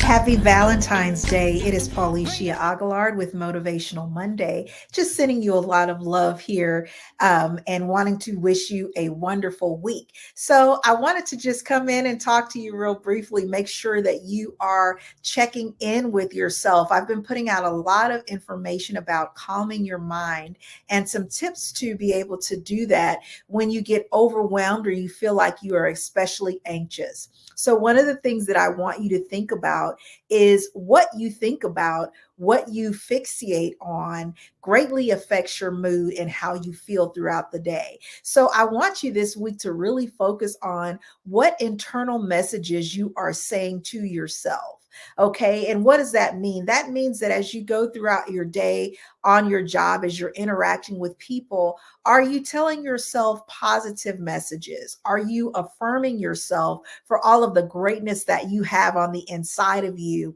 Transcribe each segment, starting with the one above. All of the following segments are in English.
Happy Valentine's Day. It is Paulicia Aguilar with Motivational Monday. Just sending you a lot of love here and wanting to wish you a wonderful week. So, I wanted to just come in and talk to you real briefly, make sure that you are checking in with yourself. I've been putting out a lot of information about calming your mind and some tips to be able to do that when you get overwhelmed or you feel like you are especially anxious. So, one of the things that I want you to think about is what you think about, what you fixate on greatly affects your mood and how you feel throughout the day. So, I want you this week to really focus on what internal messages you are saying to yourself. Okay. And what does that mean? That means that as you go throughout your day on your job, as you're interacting with people, are you telling yourself positive messages? Are you affirming yourself for all of the greatness that you have on the inside of you?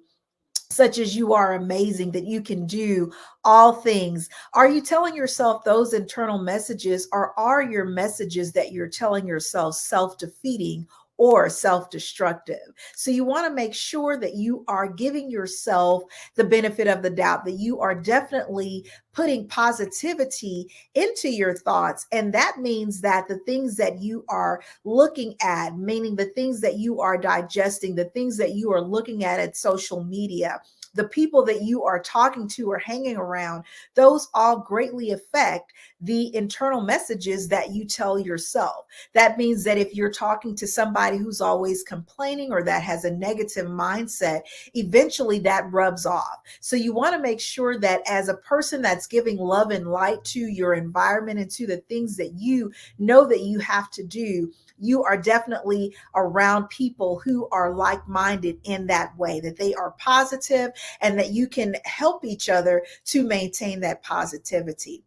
Such as you are amazing, that you can do all things. Are you telling yourself those internal messages, or are your messages that you're telling yourself self defeating or self destructive? So you want to make sure that you are giving yourself the benefit of the doubt, that you are definitely putting positivity into your thoughts. And that means that the things that you are looking at, meaning the things that you are digesting, the things that you are looking at social media, the people that you are talking to or hanging around, those all greatly affect the internal messages that you tell yourself. That means that if you're talking to somebody who's always complaining or that has a negative mindset, eventually that rubs off. So you want to make sure that as a person that's giving love and light to your environment and to the things that you know that you have to do, you are definitely around people who are like-minded in that way, that they are positive and that you can help each other to maintain that positivity.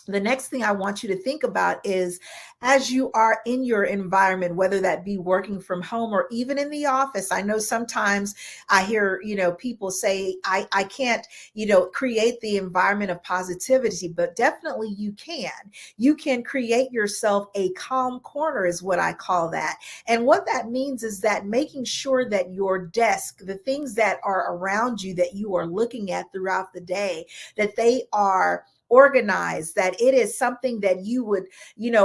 The next thing I want you to think about is as you are in your environment, whether that be working from home or even in the office. I know sometimes I hear, people say, I can't, create the environment of positivity, but definitely you can. You can create yourself a calm corner, is what I call that. And what that means is that making sure that your desk, the things that are around you that you are looking at throughout the day, that they are organized, that it is something that you would,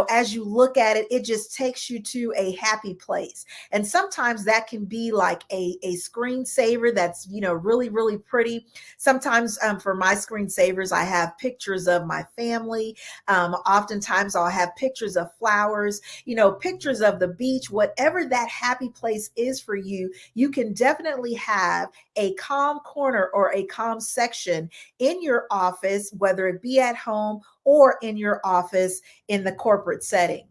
as you look at it, it just takes you to a happy place. And sometimes that can be like a screensaver that's, really, really pretty. Sometimes for my screensavers, I have pictures of my family. Oftentimes I'll have pictures of flowers, pictures of the beach, whatever that happy place is for you. You can definitely have a calm corner or a calm section in your office, whether it be at home or in your office in the corporate setting.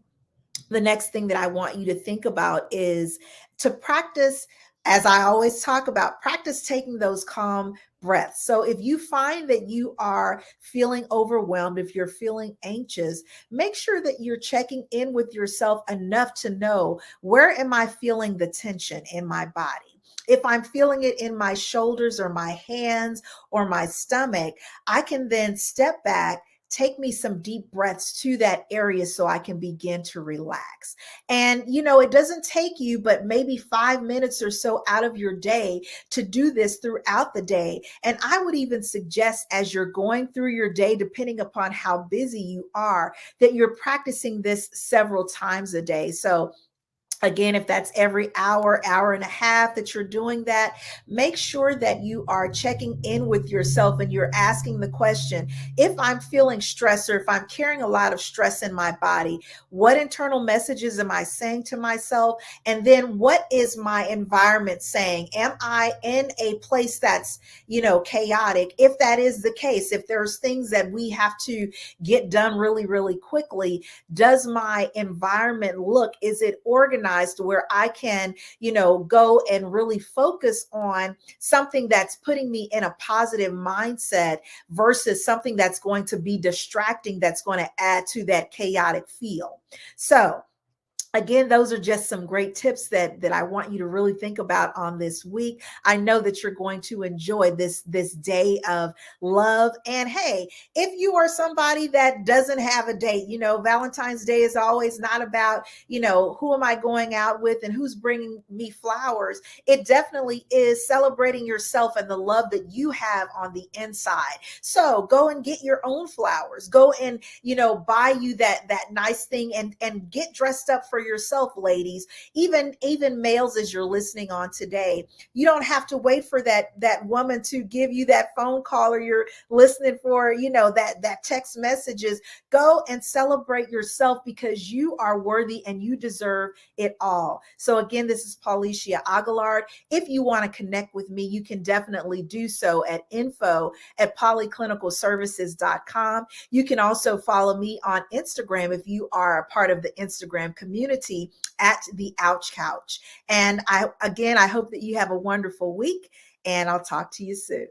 The next thing that I want you to think about is to practice, as I always talk about, practice taking those calm breaths. So if you find that you are feeling overwhelmed, if you're feeling anxious, make sure that you're checking in with yourself enough to know, where am I feeling the tension in my body? If I'm feeling it in my shoulders or my hands or my stomach, I can then step back, take me some deep breaths to that area so I can begin to relax. And, it doesn't take you but maybe 5 minutes or so out of your day to do this throughout the day. And I would even suggest, as you're going through your day, depending upon how busy you are, that you're practicing this several times a day. So again, if that's every hour, hour and a half that you're doing that, make sure that you are checking in with yourself and you're asking the question, if I'm feeling stress or if I'm carrying a lot of stress in my body, what internal messages am I saying to myself? And then what is my environment saying? Am I in a place that's, chaotic? If that is the case, if there's things that we have to get done really, really quickly, does my environment is it organized where I can, go and really focus on something that's putting me in a positive mindset versus something that's going to be distracting, that's going to add to that chaotic feel. So Again, those are just some great tips that I want you to really think about on this week. I know that you're going to enjoy this day of love. And hey, if you are somebody that doesn't have a date, Valentine's Day is always not about, who am I going out with and who's bringing me flowers. It definitely is celebrating yourself and the love that you have on the inside. So go and get your own flowers. Go and, buy you that nice thing, and get dressed up for yourself, ladies. Even males, as you're listening on today, you don't have to wait for that woman to give you that phone call, or you're listening for, that text messages. Go and celebrate yourself, because you are worthy and you deserve it all. So again, this is Paulicia Aguilard. If you want to connect with me, you can definitely do so at info@polyclinicalservices.com. You can also follow me on Instagram if you are a part of the Instagram community at the Ouch Couch. And I hope that you have a wonderful week, and I'll talk to you soon.